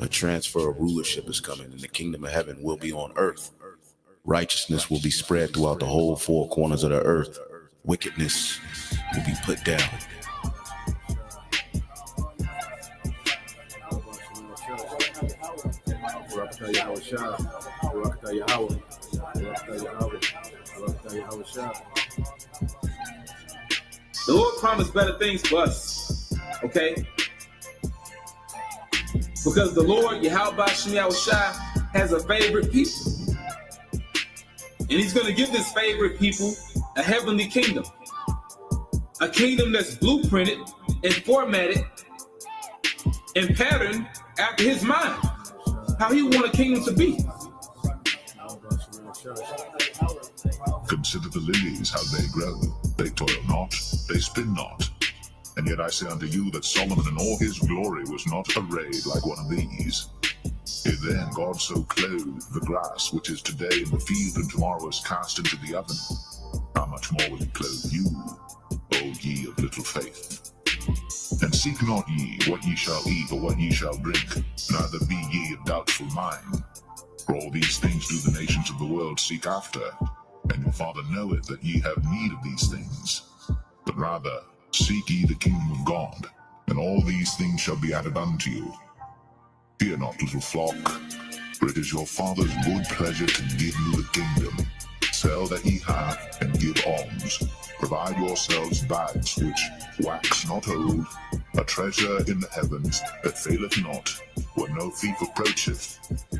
A transfer of rulership is coming, and the kingdom of heaven will be on earth. Righteousness will be spread throughout the whole four corners of the earth. Wickedness will be put down. The Lord promised better things for us, okay? Because the Lord, Yahweh Shai, has a favorite people. And he's going to give this favorite people a heavenly kingdom. A kingdom that's blueprinted and formatted and patterned after his mind. How he want a kingdom to be. Consider the lilies, how they grow. They toil not, they spin not. And yet I say unto you that Solomon in all his glory was not arrayed like one of these. If then God so clothed the grass, which is today in the field and tomorrow is cast into the oven, how much more will he clothe you, O ye of little faith? And seek not ye what ye shall eat or what ye shall drink, neither be ye of doubtful mind. For all these things do the nations of the world seek after, and your Father knoweth that ye have need of these things. But rather seek ye the kingdom of God, and all these things shall be added unto you. Fear not, little flock, for it is your Father's good pleasure to give you the kingdom. Sell that ye have, and give alms. Provide yourselves bags which wax not old, a treasure in the heavens that faileth not, where no thief approacheth,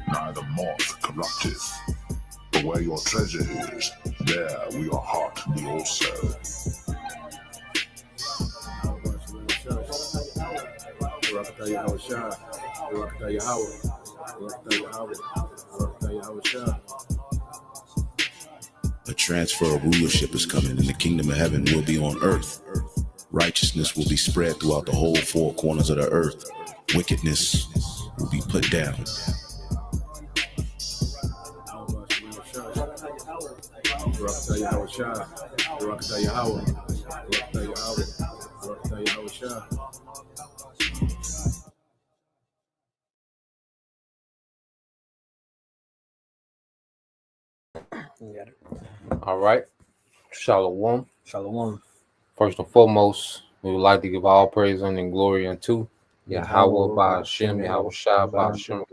neither moth corrupteth. For where your treasure is, there will your heart be also. A transfer of rulership is coming, and the kingdom of heaven will be on earth. Righteousness will be spread throughout the whole four corners of the earth. Wickedness will be put down. All right. Shalom. Shalom. First and foremost, we would like to give all praise and glory unto Yahweh by Hashem, Yahweh Shai by Hashem,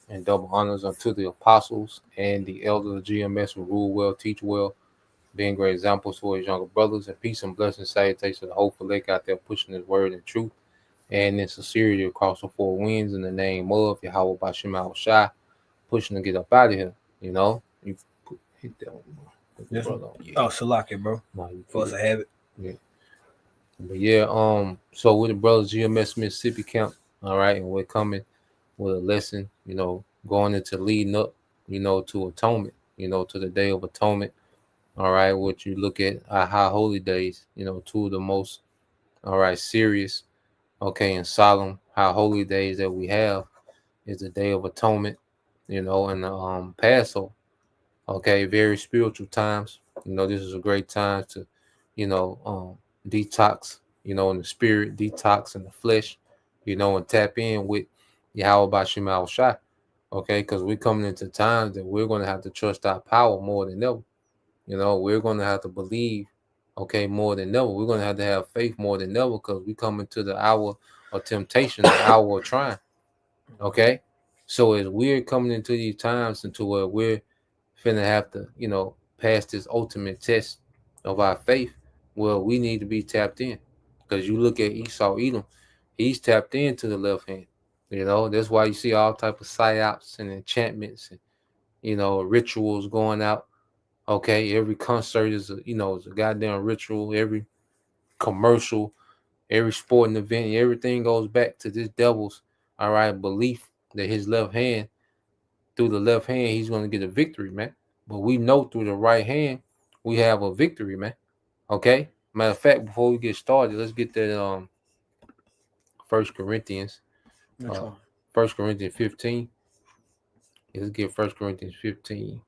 and double honors unto the apostles and the elders of GMS who rule well, teach well, being great examples for his younger brothers, and peace and blessings, salutations to the whole lake out there pushing his word and truth and in sincerity across the four winds in the name of Yahweh by Hashem, Yahweh Shai, pushing to get up out of here. You know, you hit that one. Yes. Brother. Yeah. Oh, Salaki, bro. No, for us to have it. Yeah. But yeah, so with the brothers GMS Mississippi camp, all right, and we're coming with a lesson, you know, going into leading up, you know, to atonement, you know, to the Day of Atonement. All right, what you look at our high holy days, you know, two of the most, all right, serious, okay, and solemn high holy days that we have is the Day of Atonement, you know, and the Passover. Okay, very spiritual times. You know, this is a great time to, you know, detox, you know, in the spirit, detox in the flesh, you know, and tap in with Yahweh Bashim Al Shai. Okay, because we're coming into times that we're going to have to trust our power more than ever. You know, we're going to have to believe, okay, more than ever. We're going to have faith more than ever because we come into the hour of temptation, the hour of trying. Okay, so as we're coming into these times into where we're finna have to, you know, pass this ultimate test of our faith, well, we need to be tapped in. Because you look at Esau Edom, he's tapped into the left hand. You know, that's why you see all type of psyops and enchantments and, you know, rituals going out. Okay, every concert is a, you know, is a goddamn ritual. Every commercial, every sporting event, everything goes back to this devil's, all right, belief that his left hand, through the left hand, he's going to get a victory, man. But we know through the right hand, we have a victory, man. Okay? Matter of fact, before we get started, let's get that 1 Corinthians. 1 Corinthians 15. Let's get 1 Corinthians 15.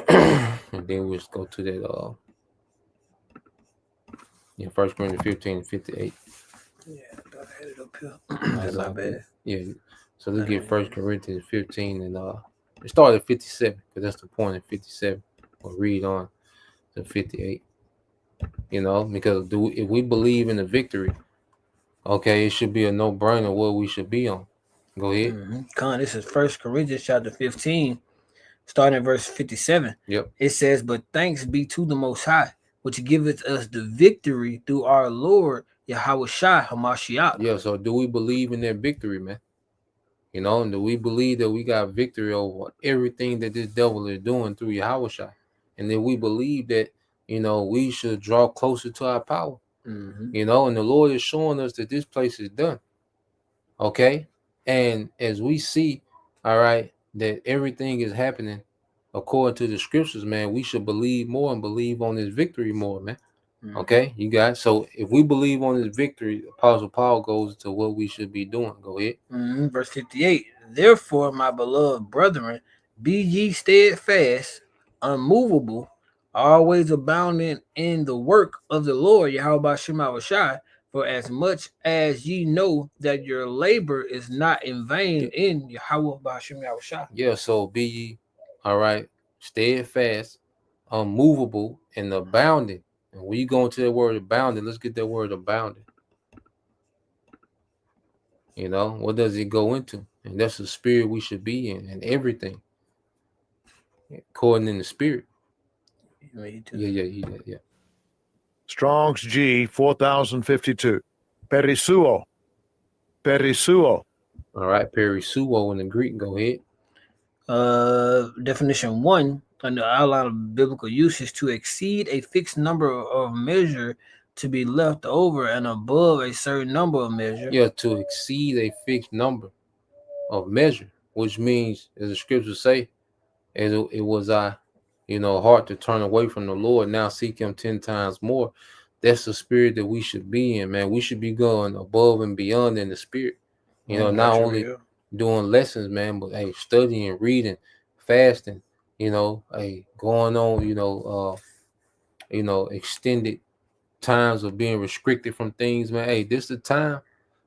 And then we'll just go to that 1 Corinthians 15 and 58. Yeah, got had it up here. That's My all bad. good. Yeah. So let's get 1 Corinthians 15 and it started at 57 because that's the point at 57. We'll read on to 58. You know, because if we believe in the victory, okay, it should be a no-brainer what we should be on. Go ahead. Con, this is 1 Corinthians chapter 15, starting at verse 57. Yep. It says, "But thanks be to the Most High, which giveth us the victory through our Lord Yahushua Hamashiach." Yeah. So do we believe in that victory, man? You know, and do we believe that we got victory over everything that this devil is doing through Yahushua? And then we believe that, you know, we should draw closer to our power. You know, and the Lord is showing us that this place is done. Okay. And as we see, all right, that everything is happening according to the scriptures, man, we should believe more and believe on this victory more, man. Okay, you got it. So if we believe on this victory, Apostle Paul goes to what we should be doing. Go ahead. Verse 58. "Therefore, my beloved brethren, be ye steadfast, unmovable, always abounding in the work of the Lord Yahweh Shai, for as much as ye know that your labor is not in vain in Yahweh Shai." Yeah, so be ye, all right, steadfast, unmovable, and abounding. And when you go into that word abounding, let's get that word abounding. You know, what does it go into? And that's the spirit we should be in and everything. According in the spirit. Yeah. Strong's G 4052. Perisuo. Perisuo. All right, perisuo in the Greek. Go ahead. Definition 1 under the outline of biblical usage: to exceed a fixed number of measure, to be left over and above a certain number of measure. Yeah, to exceed a fixed number of measure, which means, as the scriptures say, it was hard to turn away from the Lord. Now seek him 10 times more. That's the spirit that we should be in, man. We should be going above and beyond in the spirit. You know, not only doing lessons, man, but hey, studying, reading, fasting, going on, extended times of being restricted from things, man. Hey, this is the time,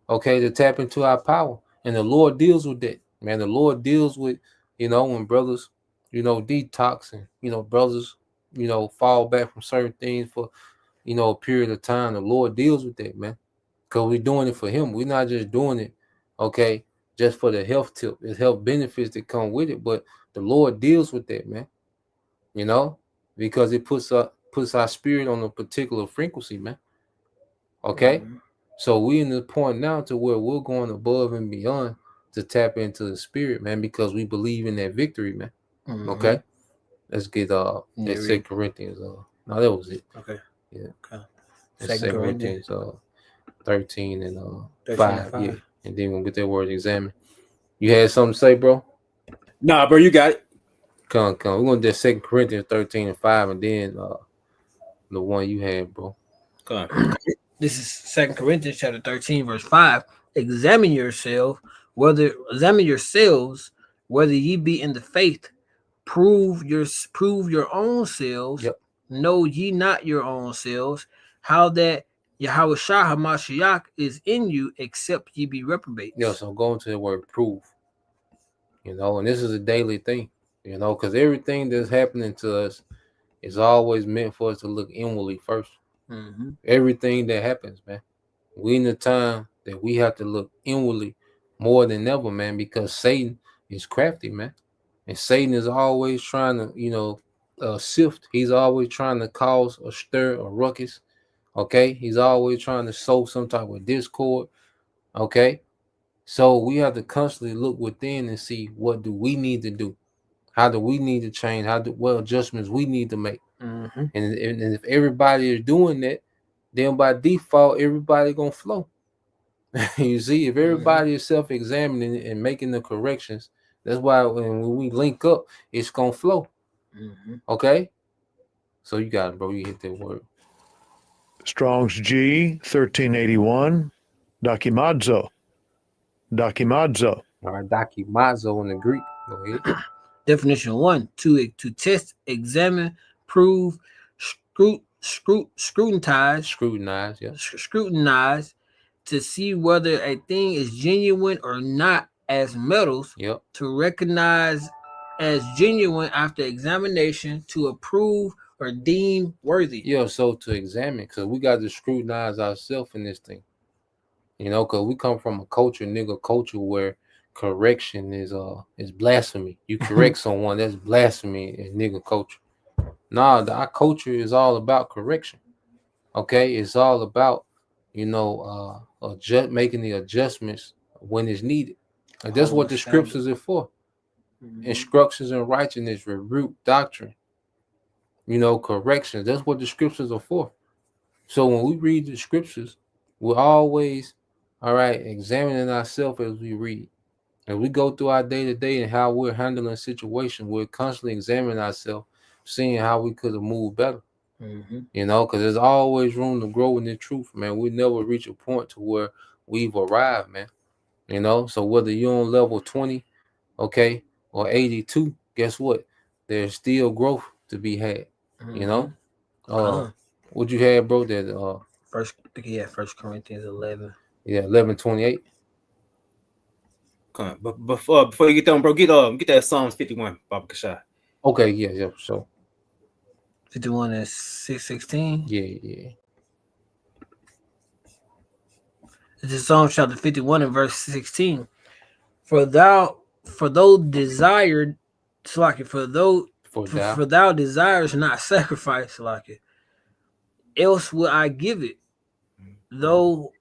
okay, to tap into our power. And the Lord deals with that, man. The Lord deals with, when brothers, detox and, brothers, fall back from certain things for, a period of time. The Lord deals with that, man. Because we're doing it for him. We're not just doing it, okay, just for the health tip. There's health benefits that come with it, but the Lord deals with that, man. Because it puts our spirit on a particular frequency, man. Okay? So we in the point now to where we're going above and beyond to tap into the spirit, man, because we believe in that victory, man. Okay? Let's get that 2 Corinthians. No, that was it. Okay. Yeah. Okay. 2 Corinthians 13 and 5. Yeah. And then we'll get that word examine. You had something to say, bro? Nah, bro, you got it. Come. We're gonna do 2 Corinthians 13 and 5, and then the one you had, bro. This is 2 Corinthians chapter 13, verse 5. Examine yourselves whether ye be in the faith. Prove your own selves. Yep. Know ye not your own selves, how that Yahushua Hamashiach is in you, except ye be reprobates. Yeah, so go into the word prove. And this is a daily thing, because everything that's happening to us is always meant for us to look inwardly first. Everything that happens, man. We in the time that we have to look inwardly more than ever, man, because Satan is crafty, man. And Satan is always trying to, sift. He's always trying to cause a stir, a ruckus. Okay. He's always trying to sow some type of discord. Okay. So we have to constantly look within and see what do we need to do. How do we need to change? What adjustments we need to make? And if everybody is doing that, then by default, everybody gonna flow. You see, if everybody is self-examining and making the corrections, that's why when we link up, it's gonna flow. Okay, so you got it, bro. You hit that word. Strong's G 1381. Dakimadzo. All right, dakimazo in the Greek. Go ahead. Definition 1: to test, examine, prove, scrutinize. Scrutinize, yeah. Scrutinize, to see whether a thing is genuine or not as metals, Yep. to recognize as genuine after examination, to approve or deem worthy. Yeah, so to examine, because we got to scrutinize ourselves in this thing. You know, because we come from a culture, nigga culture, where correction is blasphemy. You correct someone, that's blasphemy in nigga culture. Nah, our culture is all about correction. Okay, it's all about, you know, making the adjustments when it's needed. And that's what the scriptures are for. Instructions in righteousness, rebuke, doctrine, you know, corrections. That's what the scriptures are for. So when we read the scriptures, we're always, all right, examining ourselves as we read. As we go through our day to day and how we're handling situations, we're constantly examining ourselves, seeing how we could have moved better. You know, because there's always room to grow in the truth, man. We never reach a point to where we've arrived, man. You know, so whether you're on level 20, okay, or 82, guess what? There's still growth to be had. You know, what you had, bro? That First Corinthians 11. yeah, 11:28. But before you get done, bro, get that Psalms 51, Baba Kashai. Okay, yeah, so 51 and 6:16. yeah. This is Psalm chapter 51 and verse 16. For thou desired, Salaki, for thou desires not sacrifice, Salaki, else will I give it. Though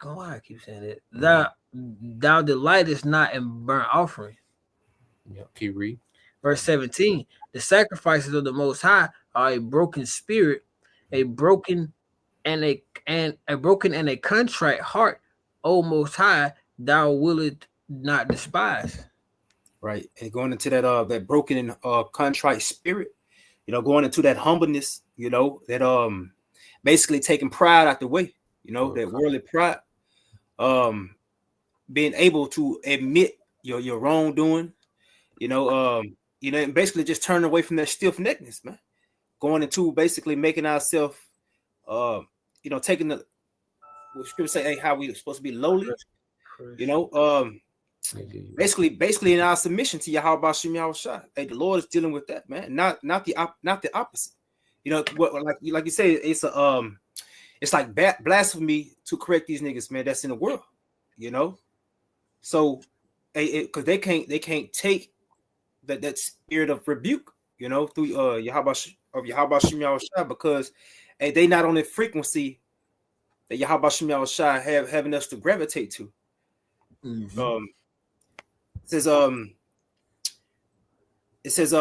why I keep saying it? Thou delightest not in burnt offering. Yeah, keep read. Verse 17. The sacrifices of the Most High are a broken spirit, a broken and a contrite heart, O Most High, thou wilt not despise. Right, and going into that broken and contrite spirit, you know, going into that humbleness, you know, that basically taking pride out the way, you know, that worldly pride, being able to admit your wrongdoing, you know, and basically just turning away from that stiff neckness, man. Going into basically making ourselves, you know, taking the what scripture say, hey, how we supposed to be lowly, you know, basically in our submission to Yahweh Shem Yahushua. Hey, the Lord is dealing with that, man. Not the opposite. You know what? Like you say, it's like blasphemy to correct these niggas, man. That's in the world, you know. So, because they can't take that spirit of rebuke, you know, through Yahweh Shem Yahushua, because they not on the frequency that Yahweh Shem Yahushua having us to gravitate to. It says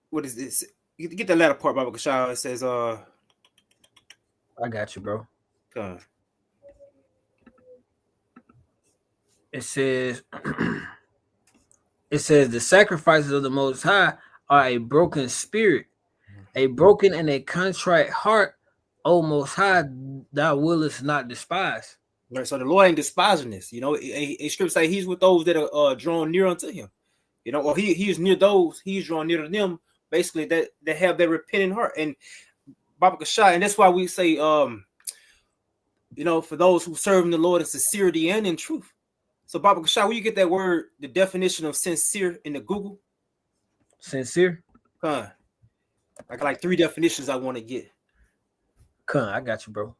what is this? You get the latter part, Baba Kashal. It says I got you, bro. It says the sacrifices of the Most High are a broken spirit, a broken and a contrite heart, O Most High, thou willest not despise. Right, so the Lord ain't despising this, you know. A scripture say he's with those that are drawn near unto him, you know, or he's near those, he's drawn near to them, basically that have their repentant heart. And Baba Kashai, and that's why we say, you know, for those who serve the Lord in sincerity and in truth. So Baba Kashai, where you get that word, the definition of sincere in the Google? Sincere? I got like 3 definitions I want to get. I got you, bro.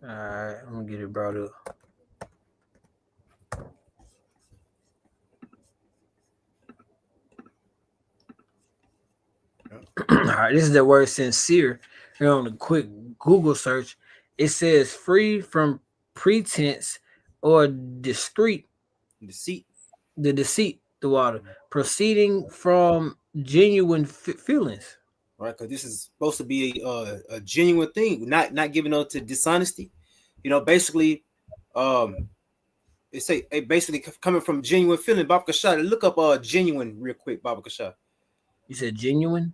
All right, I'm gonna get it brought up. All right, this is the word sincere. Here on a quick Google search, it says free from pretense or deceit, the water, proceeding from genuine feelings. Right, because this is supposed to be a genuine thing, not giving up to dishonesty. You know, basically, it basically coming from genuine feeling. Baba Kashai, look up genuine real quick, Baba Kashai. You said genuine?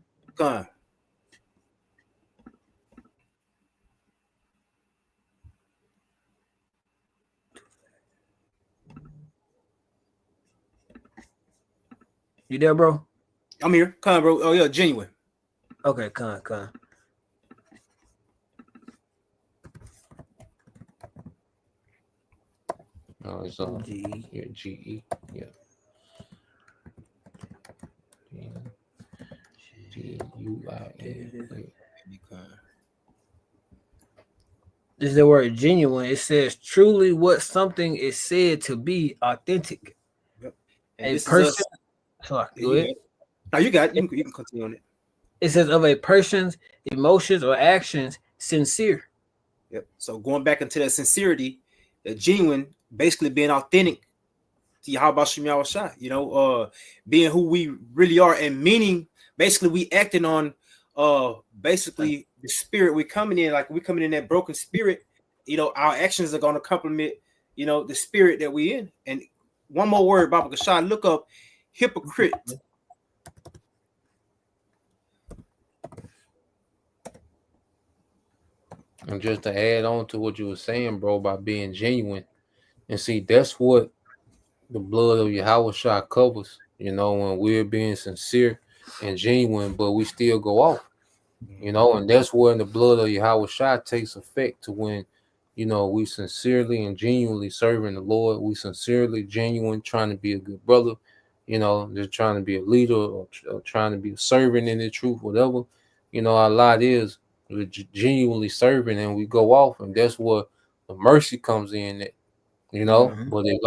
You there, bro? I'm here. Bro. Oh yeah, genuine. Okay, No, it's G. yeah, GE. Yeah. GUIN. Yeah. This is the word genuine. It says truly what something is said to be authentic. Yep. And A this is person. us. Sorry, Yeah, go you ahead. got it. Now you got it. You can continue on it. It says of a person's emotions or actions sincere. Yep. So going back into that sincerity, the genuine, basically being authentic to Yahweh Shem Yahweh Shai, being who we really are and meaning basically we acting on basically the spirit we coming in, like we coming in that broken spirit, our actions are gonna complement, the spirit that we in. And one more word, Baba Kashai, look up hypocrite. And just to add on to what you were saying, bro, about being genuine, and see, that's what the blood of Yahweh Shah covers. When we're being sincere and genuine, but we still go off. And that's when the blood of Yahweh Shah takes effect to when, we sincerely and genuinely serving the Lord. We sincerely, genuine, trying to be a good brother, just trying to be a leader or trying to be a servant in the truth, whatever. Our lot is we're genuinely serving and we go off, and that's where the mercy comes in. But if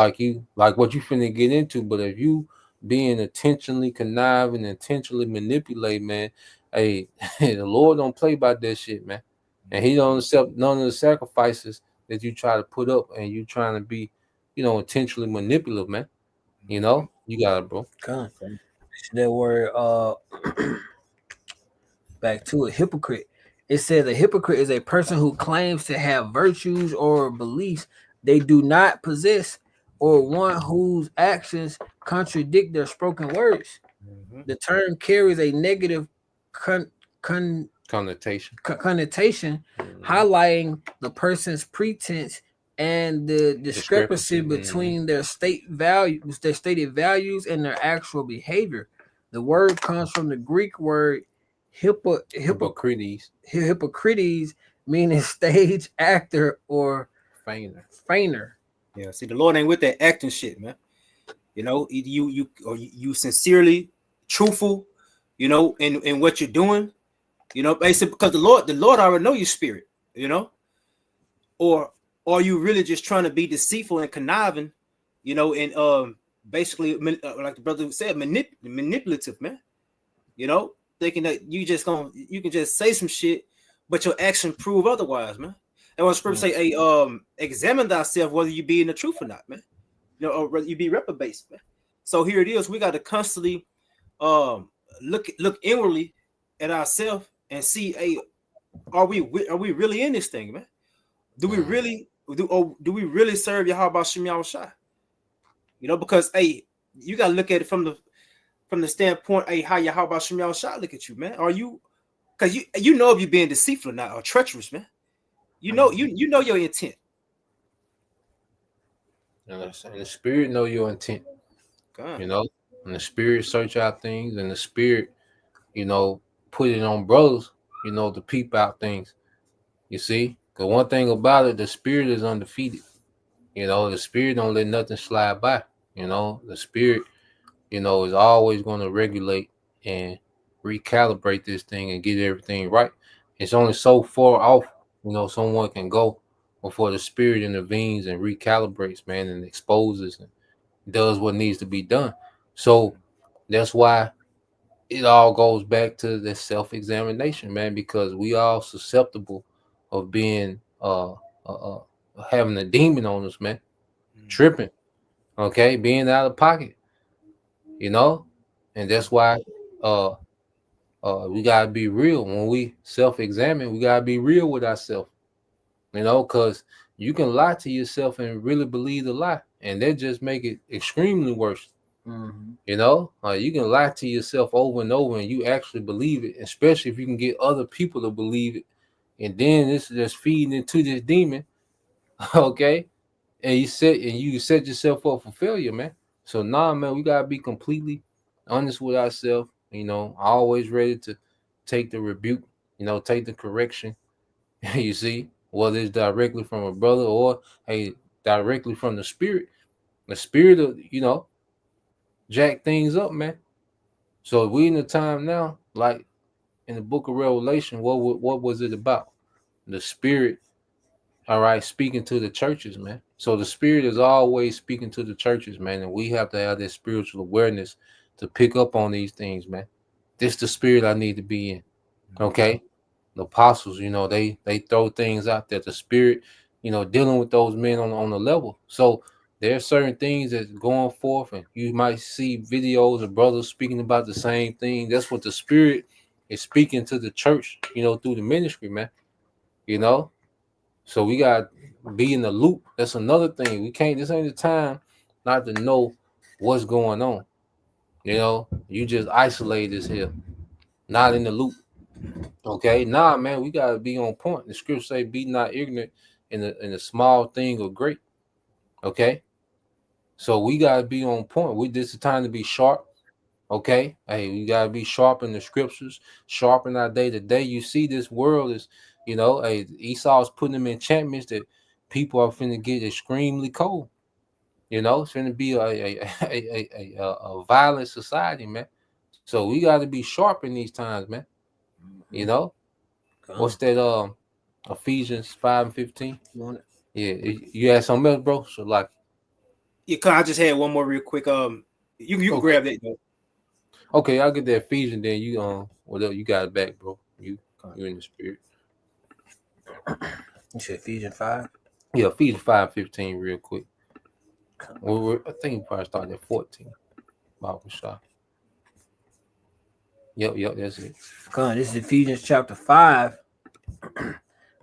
like what you finna get into, but if you being intentionally conniving, intentionally manipulate, man, hey, the Lord don't play about that shit, man. And he don't accept none of the sacrifices that you try to put up and you trying to be, intentionally manipulative, man. You got it, bro. Come. That word back to a hypocrite. It says a hypocrite is a person who claims to have virtues or beliefs they do not possess, or one whose actions contradict their spoken words. The term carries a negative con- con- Connotation. connotation, highlighting the person's pretense and the discrepancy between their their stated values, and their actual behavior. The word comes from the Greek word Hypocrites. hypocrites, meaning stage actor or Feigner. feigner. Yeah, see, the Lord ain't with that acting shit, man. You sincerely truthful, in what you're doing, basically because the Lord already know your spirit, or are you really just trying to be deceitful and conniving, and basically like the brother said, manipulative, man, thinking that you can just say some shit, but your action prove otherwise, man. And what scripture say, hey, examine thyself whether you be in the truth or not, man. Or whether you be reprobate, man. So here it is. We got to constantly look inwardly at ourselves and see, hey, are we really in this thing, man? Do we really serve Yahweh Shem Yahweh Shai? Because hey, you gotta look at it from the standpoint, hey, how Yahweh Shem Yahweh Shai look at you, man? Are you, because you know if you're being deceitful or not, or treacherous, man. You know your intent. And the spirit know your intent. God. And the spirit search out things, and the spirit, put it on brothers, to peep out things. You see, because one thing about it, the spirit is undefeated. The spirit don't let nothing slide by. The spirit, is always going to regulate and recalibrate this thing and get everything right. It's only so far off, someone can go before the spirit intervenes and recalibrates, man, and exposes and does what needs to be done. So that's why it all goes back to the self-examination, man, because we all susceptible of being uh having a demon on us, man, tripping, okay, being out of pocket, you know, and that's why uh we gotta be real when we self-examine. We gotta be real with ourselves, because you can lie to yourself and really believe the lie, and that just make it extremely worse. You can lie to yourself over and over and you actually believe it, especially if you can get other people to believe it. And then this is just feeding into this demon, okay? And you set yourself up for failure, man. So man, we gotta be completely honest with ourselves, always ready to take the rebuke, take the correction, you see, whether it's directly from a brother or hey, directly from the spirit. The spirit of, jack things up, man. So we in the time now, like in the book of Revelation, what was it about? The spirit, all right, speaking to the churches, man. So the spirit is always speaking to the churches, man, and we have to have that spiritual awareness to pick up on these things, man. This the spirit I need to be in. Okay. The apostles, they throw things out there. The spirit, dealing with those men on the level. So there are certain things that's going forth, and you might see videos of brothers speaking about the same thing. That's what the spirit is speaking to the church, through the ministry, man. You know, so we got to be in the loop. That's another thing. We can't. This ain't the time not to know what's going on. You just isolated as hell, not in the loop. Okay, nah, man, we gotta be on point. The scripture say, "Be not ignorant in a small thing or great." Okay, so we gotta be on point. This is time to be sharp. Okay, hey, we gotta be sharp in the scriptures, sharp in our day to day. You see, this world is, hey, Esau's putting them enchantments that people are finna get extremely cold. It's finna be a violent society, man. So we got to be sharp in these times, man. You know, what's that? Ephesians 5:15. Yeah, you had something else, bro. So like, Yeah, I just had one more real quick. You can grab that though. Okay, I'll get that Ephesians. Then you whatever you got it back, bro. You in the spirit. You said Ephesians 5. Yeah, Ephesians 5:15, real quick. I think we probably started at 14. Bible shot. Yep, that's it. Come on, this is Ephesians chapter 5,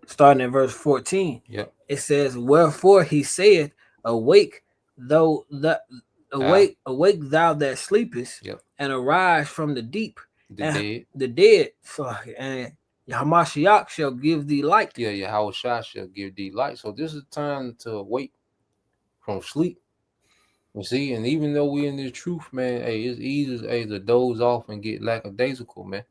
starting at verse 14. Yep. It says, "Wherefore he said, Awake, awake thou that sleepest, Yep. and arise from the deep, The dead, and Hamashiach shall give thee light." Yeah, Yahweh shall give thee light. So this is time to wake from sleep. You see, and even though we in this truth, man, hey, it's easy to doze off and get lackadaisical, man.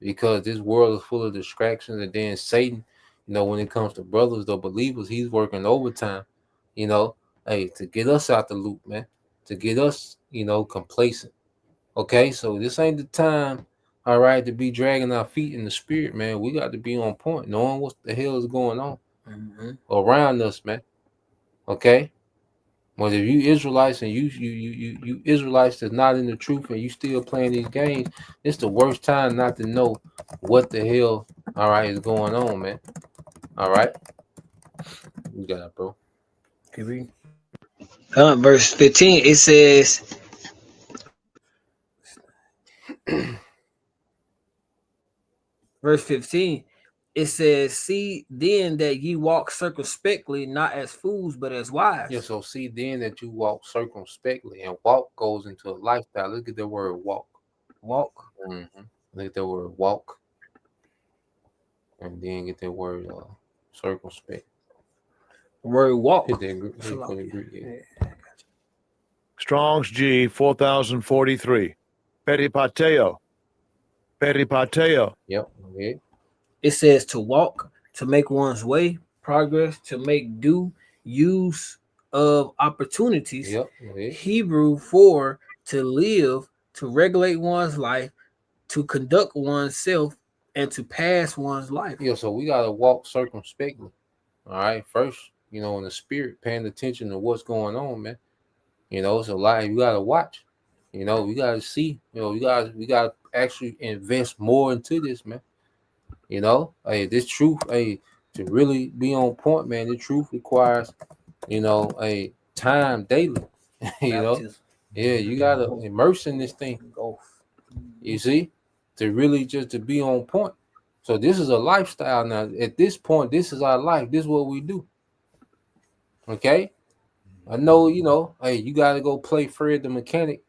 Because this world is full of distractions, and then Satan, when it comes to brothers or believers, he's working overtime, hey, to get us out the loop, man, to get us, complacent. Okay, so this ain't the time, all right, to be dragging our feet in the spirit, man. We got to be on point, knowing what the hell is going on around us, man. Okay. But if you Israelites and you Israelites that's not in the truth and you still playing these games, it's the worst time not to know what the hell, all right, is going on, man. All right, you got it, bro. Keep reading. Verse 15, it says, verse 15, it says, "See then that ye walk circumspectly, not as fools, but as wise." Yeah, so see then that you walk circumspectly, and walk goes into a lifestyle. Look at the word walk. Walk. Look at the word walk, and then get that word circumspect. The word walk. Hit that Greek. Yeah. Strong's G 4043. Peripateo. Peripateo. Yep. Okay. It says to walk, to make one's way, progress, to make due use of opportunities. Yep. Okay. Hebrew for to live, to regulate one's life, to conduct oneself, and to pass one's life. Yeah, so we gotta walk circumspectly. All right. First, in the spirit, paying attention to what's going on, man. So like you gotta watch. We gotta see. We gotta actually invest more into this, man. Hey, this truth, hey, to really be on point, man. The truth requires, a time daily. Yeah, you gotta immerse in this thing. You see, to really just to be on point. So this is a lifestyle now. At this point, this is our life. This is what we do. Okay. I know, hey, you got to go play Fred the mechanic,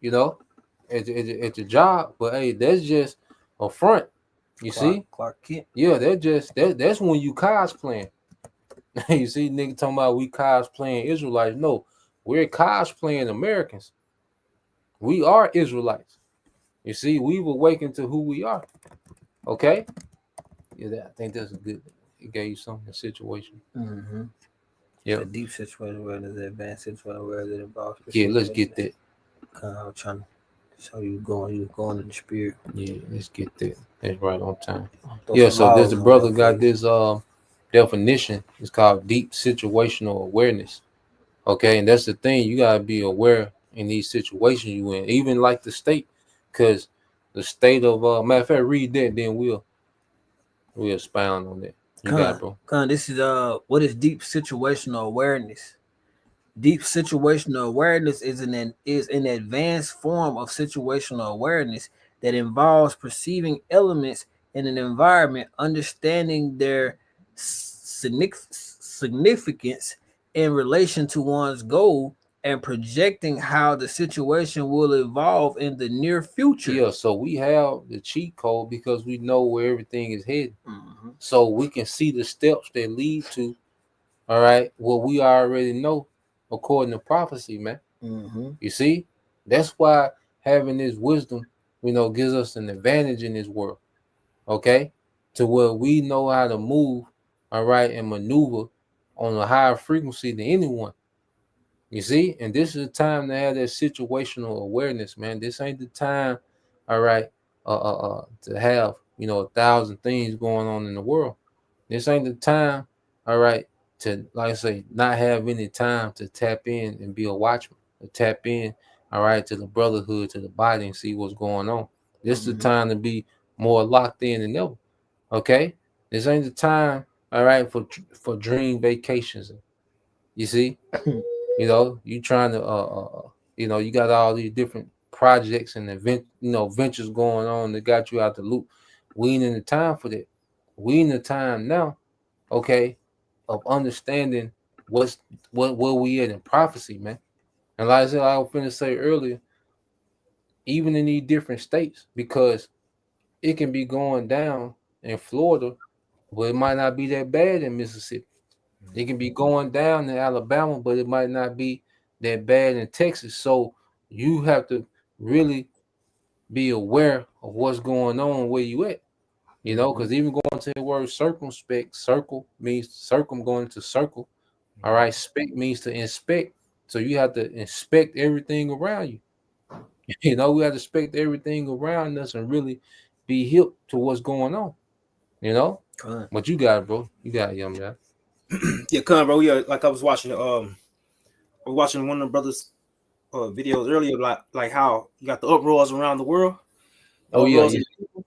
at the job, but hey, that's just a front. You see? Clark Kent. Yeah, that's when you cosplaying. You see, nigga talking about we cosplaying Israelites. No, we're cosplaying Americans. We are Israelites. You see, we've awakened to who we are. Okay? Yeah, I think that's a good. It gave you something, a situation. Yeah. The deep situational awareness, the advanced situational awareness that involves. Yeah, let's get that. I'm trying to show you going in the spirit. Yeah, let's get that. That's right on time. Throw Yeah, some so this laws the on brother your got face. this definition. It's called deep situational awareness. Okay, and that's the thing. You gotta be aware in these situations you in, even like the state, because the state of matter of fact, read that, then we'll expound on that. You got it, bro. This is what is deep situational awareness? Deep situational awareness is an advanced form of situational awareness that involves perceiving elements in an environment, understanding their significance in relation to one's goal, and projecting how the situation will evolve in the near future. Yeah, so we have the cheat code because we know where everything is headed. Mhm. So we can see the steps that lead to, all right, what we already know according to prophecy, man. Mm-hmm. You see, that's why having this wisdom, gives us an advantage in this world. Okay, to where we know how to move, all right, and maneuver on a higher frequency than anyone. You see, and this is the time to have that situational awareness, man. This ain't the time, all right, to have 1,000 things going on in the world. This ain't the time, all right, to like I say, not have any time to tap in and be a watchman, to tap in, all right, to the brotherhood, to the body, and see what's going on. This is the time to be more locked in than ever. Okay, this ain't the time, all right, for dream vacations. You see, you trying to you got all these different projects and ventures going on that got you out the loop. We ain't in the time for that. We in the time now, okay, of understanding where we at in prophecy, man. And like I said, I was finna say earlier, even in these different states, because it can be going down in Florida, but it might not be that bad in Mississippi. It can be going down in Alabama, but it might not be that bad in Texas. So you have to really be aware of what's going on where you at. Because even going to the word circumspect, circle means circum going to circle. All right, spect means to inspect. So you have to inspect everything around you. We have to inspect everything around us and really be hip to what's going on. But you got it, bro. You got it, young man. Yeah, come on, bro. Yeah, like I was watching one of the brothers' videos earlier, like how you got the uproars around the world. Oh yeah, Uproars yeah.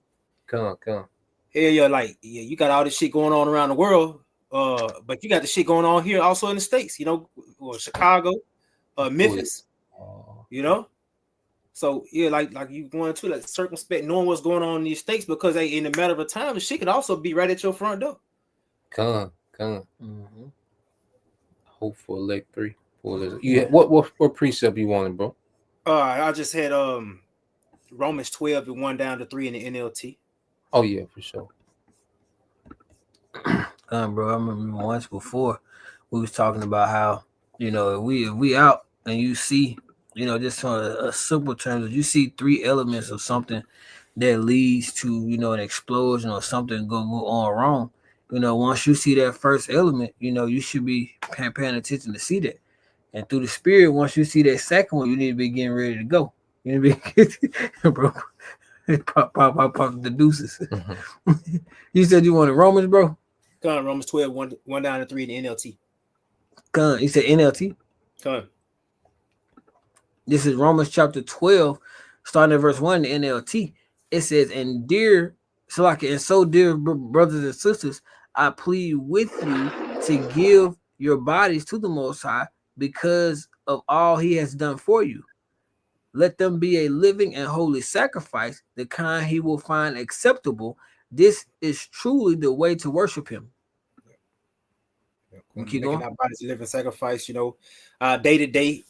Come. yeah, like you got all this shit going on around the world, but you got the shit going on here also in the States, or Chicago, Memphis, So yeah, like you going to like circumspect, knowing what's going on in these states, because in a matter of time, the shit could also be right at your front door. Come. Hope for elect 3. What precept you wanted, bro? I just had Romans 12 and 1 down to 3 in the NLT. Oh yeah, for sure. Bro, I remember once before we was talking about how if we out and you see just on a simple terms, you see 3 elements of something that leads to an explosion or something go on wrong. Once you see that first element, you should be paying attention to see that. And through the spirit, once you see that second one, you need to be getting ready to go. You need to be, bro. Pop the deuces. You said you wanted Romans, bro? Come on, Romans 12, 1 down to 3 in the NLT. Come on, you said NLT? Come on. This is Romans chapter 12, starting at verse 1 in the NLT. It says, and dear brothers and sisters, I plead with you to give your bodies to the Most High because of all he has done for you. Let them be a living and holy sacrifice, the kind he will find acceptable. This is truly the way to worship him. Making our bodies a living sacrifice, day to day,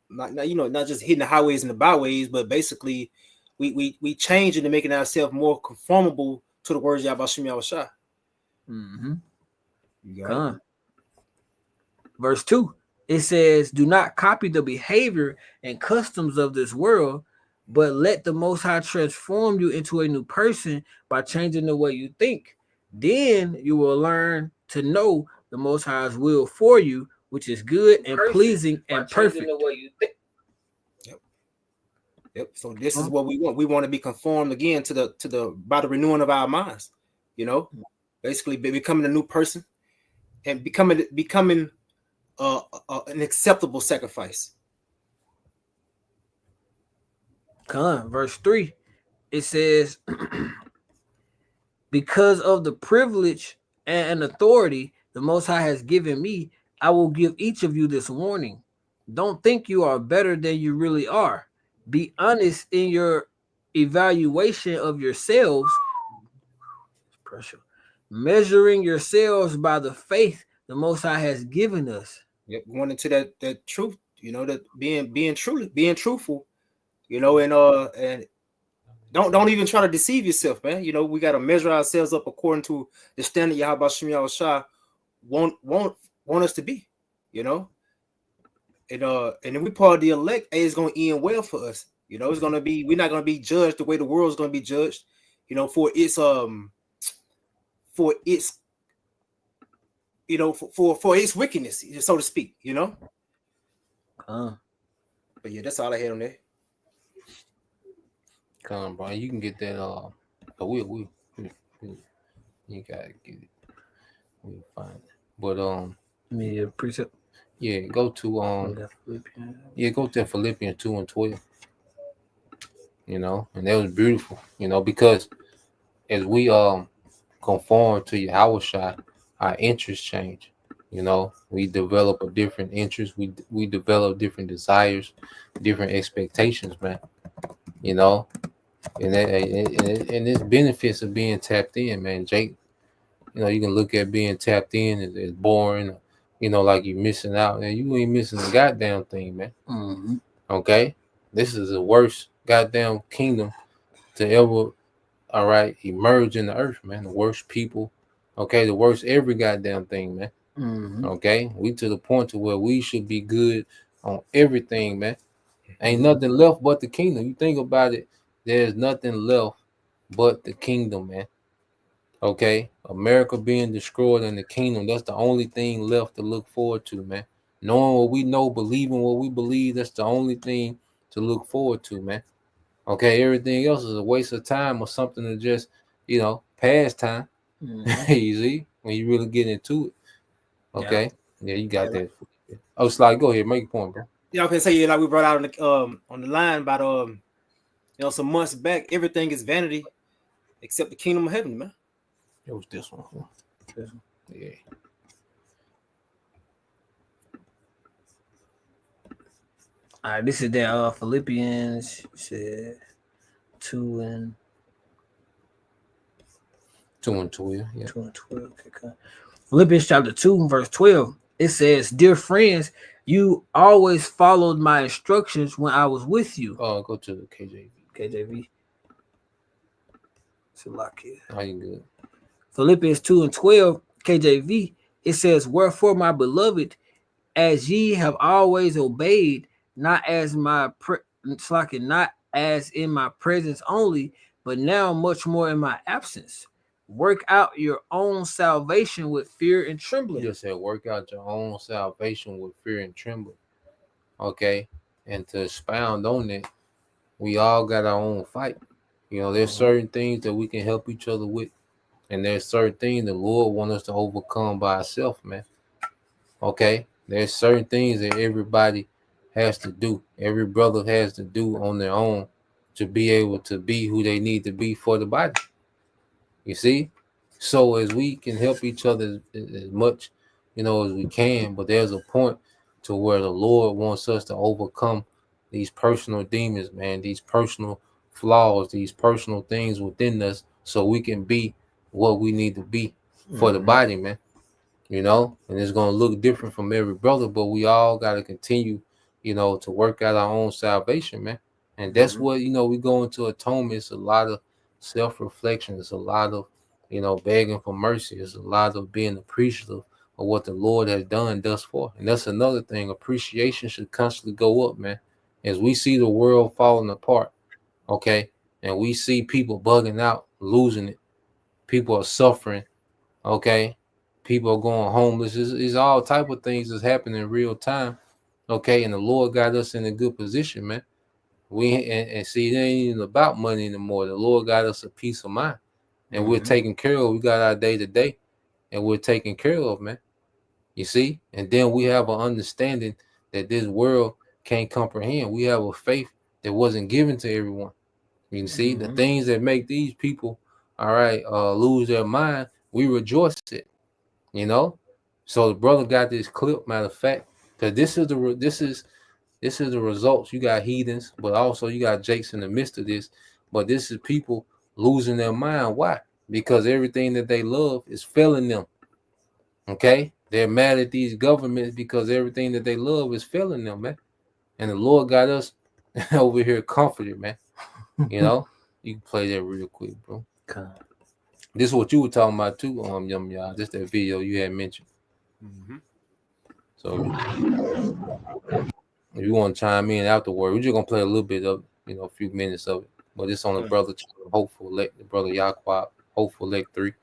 not just hitting the highways and the byways, but basically we change into making ourselves more conformable to the words of Yahweh Yahushua. Verse 2, it says, do not copy the behavior and customs of this world, but let the Most High transform you into a new person by changing the way you think. Then you will learn to know the Most High's will for you, which is good and pleasing and perfect. The way you think. Yep. So this is what we want. We want to be conformed again to the by the renewing of our minds. You know, basically becoming a new person and becoming an acceptable sacrifice. Verse 3, it says, because of the privilege and authority the Most High has given me, I will give each of you this warning. Don't think you are better than you really are. Be honest in your evaluation of yourselves, measuring yourselves by the faith the Most High has given us. Yep, going into that truth, you know, that being truthful, you know, and don't even try to deceive yourself, man. You know, we got to measure ourselves up according to the standard Yahweh Shem Yahushua want us to be, you know. And then we part of the elect, it's gonna end well for us. You know, it's gonna be, we're not gonna be judged the way the world's gonna be judged, you know, for its you know, for its wickedness, so to speak, you know. But yeah, that's all I had on there. Come on, bro. You can get that. We you gotta get it. We'll find it. But Yeah, precept. yeah, go to go to Philippians 2:12. You know, and that was beautiful. You know, because as we conform to Yahushua, our interests change. You know, we develop a different interest. We develop different desires, different expectations, man. You know, and it's benefits of being tapped in, man. Jake, you know, you can look at being tapped in as boring, you know, like you're missing out, and you ain't missing a goddamn thing, man. Mm-hmm. Okay, this is the worst goddamn kingdom to ever, all right, emerge in the earth, man. The worst people, okay, the worst every goddamn thing, man. Mm-hmm. Okay, we to the point to where we should be good on everything, man. Ain't nothing left but the kingdom. You think about it, there's nothing left but the kingdom, man. Okay, America being destroyed and the kingdom, that's the only thing left to look forward to, man. Knowing what we know, believing what we believe, that's the only thing to look forward to, man. Okay, everything else is a waste of time or something to just, you know, pass time. Mm-hmm. You see, when you really get into it. Okay, yeah, you got Yeah, that. Oh, Sly, go ahead, make a point, bro. yeah, I can say, like we brought out on the line about you know, some months back, everything is vanity except the kingdom of heaven, man. It was this one. Yeah. All right, this is that Philippians said 2 and 2:12. Yeah. 2 and 12. Okay. Philippians chapter 2, verse 12. It says, "Dear friends, you always followed my instructions when I was with you." Go to the KJV. KJV. Salakia. How you good? Philippians 2 and 12, KJV. It says, "Wherefore, my beloved, as ye have always obeyed, not as not as in my presence only, but now much more in my absence. Work out your own salvation with fear and trembling." You just said work out your own salvation with fear and trembling. Okay, and to expound on it, we all got our own fight. You know, there's certain things that we can help each other with, and there's certain things the Lord wants us to overcome by ourselves, man. Okay, there's certain things that everybody has to do. Every brother has to do on their own to be able to be who they need to be for the body. You see, so as we can help each other as much, you know, as we can, but there's a point to where the Lord wants us to overcome these personal demons, man, these personal flaws, these personal things within us, so we can be what we need to be for the body, man. You know, and it's gonna look different from every brother, but we all gotta continue, you know, to work out our own salvation, man. And that's what, you know, we go into atonement. It's a lot of self-reflection. It's a lot of, you know, begging for mercy. It's a lot of being appreciative of what the Lord has done thus far. And that's another thing. Appreciation should constantly go up, man. As we see the world falling apart, okay, and we see people bugging out, losing it, people are suffering, okay. People are going homeless. It's all type of things that's happening in real time. Okay, and the Lord got us in a good position, man. And see, it ain't even about money anymore. The Lord got us a peace of mind, and we're taken care of. We got our day to day, and we're taken care of, man. You see, and then we have an understanding that this world can't comprehend. We have a faith that wasn't given to everyone. You see, the things that make these people, all right, lose their mind, we rejoice it. You know, so the brother got this clip. Matter of fact, because this is the results. You got heathens, but also you got Jakes in the midst of this. But this is people losing their mind. Why? Because everything that they love is failing them. Okay, they're mad at these governments because everything that they love is failing them, man. And the Lord got us over here comforted, man. You know, you can play that real quick, bro. This is what you were talking about too, y'all. Just that video you had mentioned. So if you want to chime in afterward, we're just gonna play a little bit of, a few minutes of it. But it's on the brother channel, Hopeful Elect, the brother Yaqua, Hopeful Elect 3.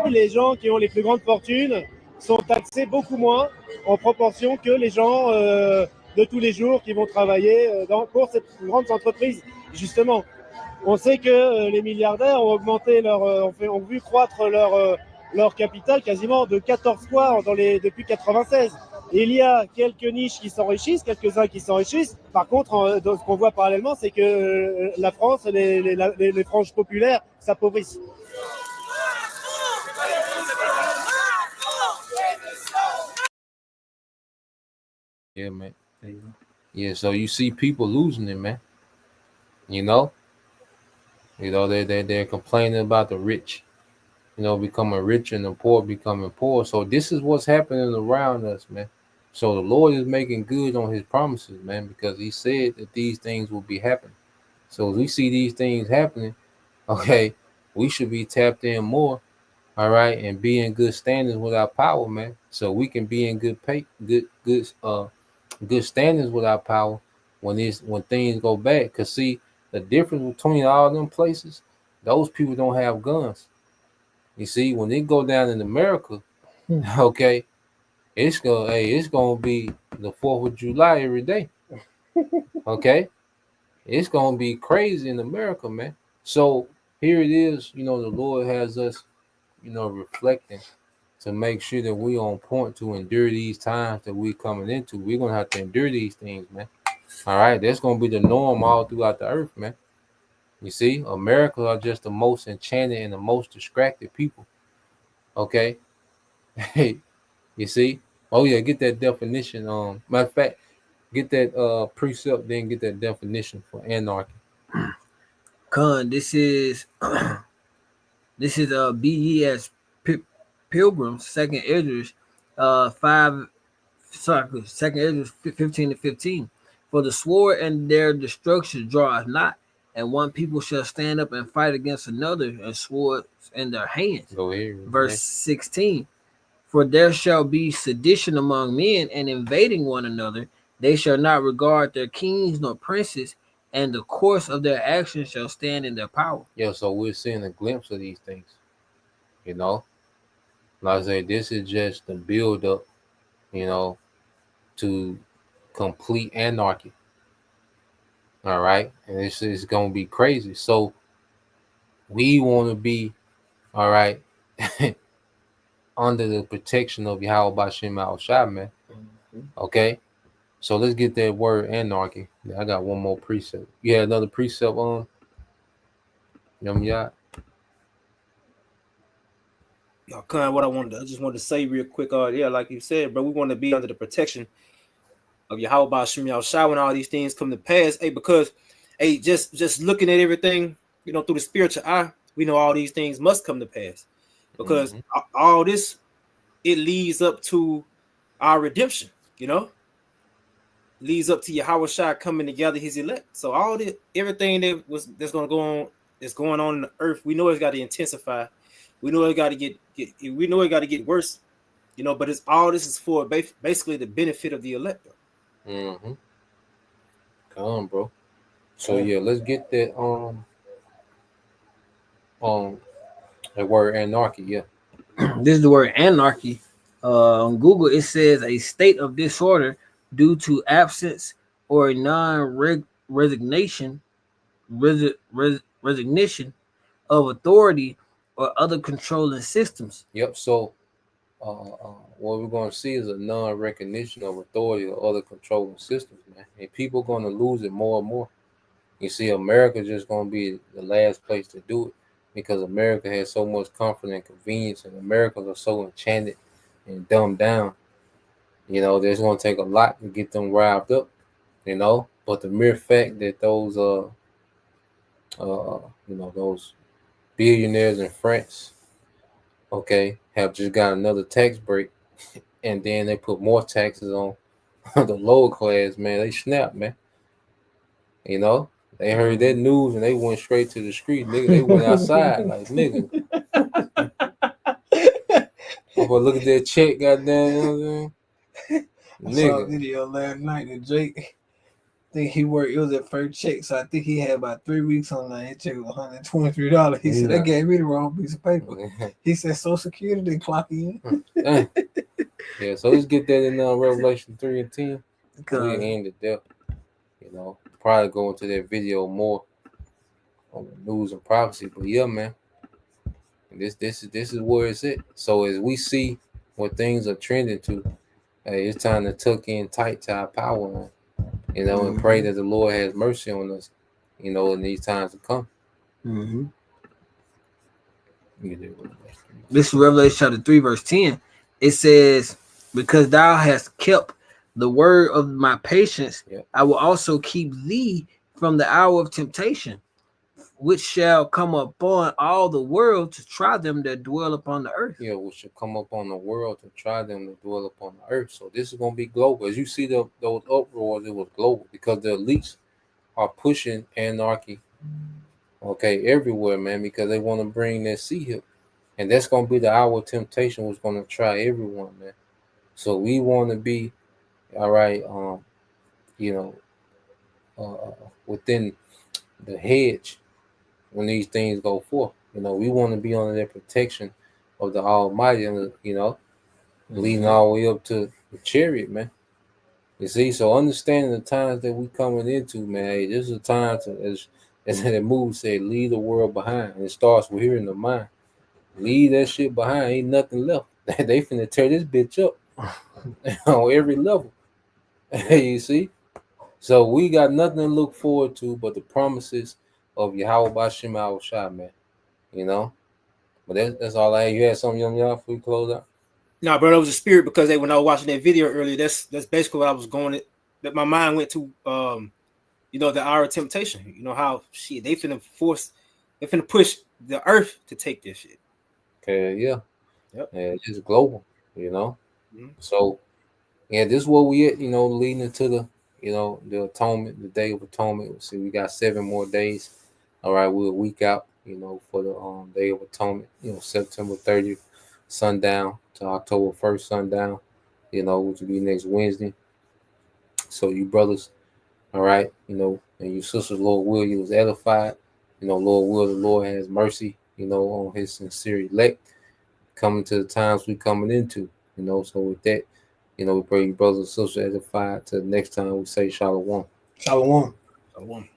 Les gens qui ont les plus grandes fortunes sont taxés beaucoup moins en proportion que les gens de tous les jours qui vont travailler pour ces grandes entreprises. Justement, on sait que les milliardaires ont augmenté ont vu croître leur capital quasiment de 14 fois depuis 96. Et il y a quelques niches qui s'enrichissent, quelques-uns qui s'enrichissent. Par contre, ce qu'on voit parallèlement, c'est que la France, les franges populaires s'appauvrissent. Yeah, man. Yeah, so you see people losing it, man. You know, they're complaining about the rich, becoming rich and the poor becoming poor. So this is what's happening around us, man. So the Lord is making good on His promises, man, because He said that these things will be happening. So as we see these things happening, okay, we should be tapped in more, all right, and be in good standings with our power, man. So we can be in good standings with our power when things go bad. Cause see, the difference between all them places, those people don't have guns. You see, when they go down in America, okay, it's gonna be the 4th of July every day. Okay, it's gonna be crazy in America, man. So here it is, the Lord has us, reflecting to make sure that we on point to endure these times that we're coming into. We're gonna have to endure these things, man. All right, that's gonna be the norm all throughout the earth, man. You see, America are just the most enchanted and the most distracted people. Okay, hey, you see. Oh yeah, get that definition. Matter of fact, get that precept, then get that definition for anarchy. Con, this is BES Pilgrims, second Esdras, 5, sorry, second Esdras 15-15. For the sword and their destruction draweth not, and one people shall stand up and fight against another, and swords in their hands. Go ahead. Verse 16. For there shall be sedition among men, and invading one another. They shall not regard their kings nor princes, and the course of their actions shall stand in their power. Yeah, so we're seeing a glimpse of these things. You know, like I say, this is just the build up, you know, to complete anarchy. All right, and this is gonna be crazy. So we want to be, all right, under the protection of Yahweh Bashim Al Shah, man. Okay, so let's get that word anarchy. I got one more precept. You had another precept on Yum. Y'all, kind of what I just wanted to say real quick. Yeah, like you said, bro, we want to be under the protection of Yahweh Shem Yahshua when all these things come to pass. Hey, because just looking at everything, through the spiritual eye, we know all these things must come to pass. Because all this, it leads up to our redemption, leads up to Yahweh Shai coming together his elect. So all this, everything that's gonna go on, that's going on in the earth, we know it's got to intensify. We know it got to get worse, but it's all this is for basically the benefit of the elect. Mm-hmm. Come on, bro. So yeah, let's get that that word anarchy. Yeah. This is the word anarchy. On Google, it says a state of disorder due to absence or non-resignation resignation of authority or other controlling systems. Yep. So what we're going to see is a non-recognition of authority or other controlling systems, man. And people are going to lose it more and more. You see, America just going to be the last place to do it because America has so much comfort and convenience, and Americans are so enchanted and dumbed down. There's going to take a lot to get them riled up. But the mere fact that those those billionaires in France, okay, have just got another tax break, and then they put more taxes on the lower class, man. They snap, man. They heard that news and they went straight to the street, nigga. They went outside like, nigga. But look at that check, goddamn. You know what I'm saying? I saw a video last night that Drake, I think he worked, it was at first check, so I think he had about 3 weeks on that. His check was $123. He said, they gave me the wrong piece of paper. He said, Social Security didn't clock in. Yeah, so let's get that in Revelation 3 and 10. We end it there. Probably go into that video more on the news and prophecy. But yeah, man. This is where it's at. So as we see what things are trending to, hey, it's time to tuck in tight to our power line, and pray that the Lord has mercy on us, in these times to come. Mm-hmm. This is Revelation chapter 3, verse 10. It says, because thou hast kept the word of my patience, Yep. I will also keep thee from the hour of temptation, which shall come upon all the world to try them that dwell upon the earth. Yeah, which should come upon the world to try them to dwell upon the earth. So this is going to be global. As you see those uproars, it was global because the elites are pushing anarchy, okay, everywhere, man, because they want to bring that sea here. And that's going to be the hour of temptation, was going to try everyone, man. So we want to be, all right, you know, within the hedge when these things go forth. You know, we want to be under the protection of the Almighty, and leading all the way up to the chariot, man. You see, so understanding the times that we coming into, man, hey, this is a time to, as that movie said, leave the world behind. And it starts with here in the mind. Leave that shit behind. Ain't nothing left. They finna tear this bitch up on every level. You see? So we got nothing to look forward to but the promises of Yahweh Bashim Al Shah, man. You know? But that's all I had. You had something, young y'all, before we close out? No, bro, that was a spirit because when I was watching that video earlier, that's basically what I was going at. That my mind went to the hour of temptation. You know how shit they finna push the earth to take this shit. Okay, yeah. Yep. Yeah, it's just global, you know. Mm-hmm. So yeah, this is where we at, leading into the the atonement, the day of atonement. See, we got 7 more days. All right, we're a week out, for the day of atonement, September 30th sundown to October 1st sundown, which will be next Wednesday. So you brothers, all right, and you sisters, Lord will, you was edified. Lord will, the Lord has mercy, on his sincere elect coming to the times we coming into, So with that, we pray you brothers and sisters edified. Till next time we say shalom. Shalom. Shalom.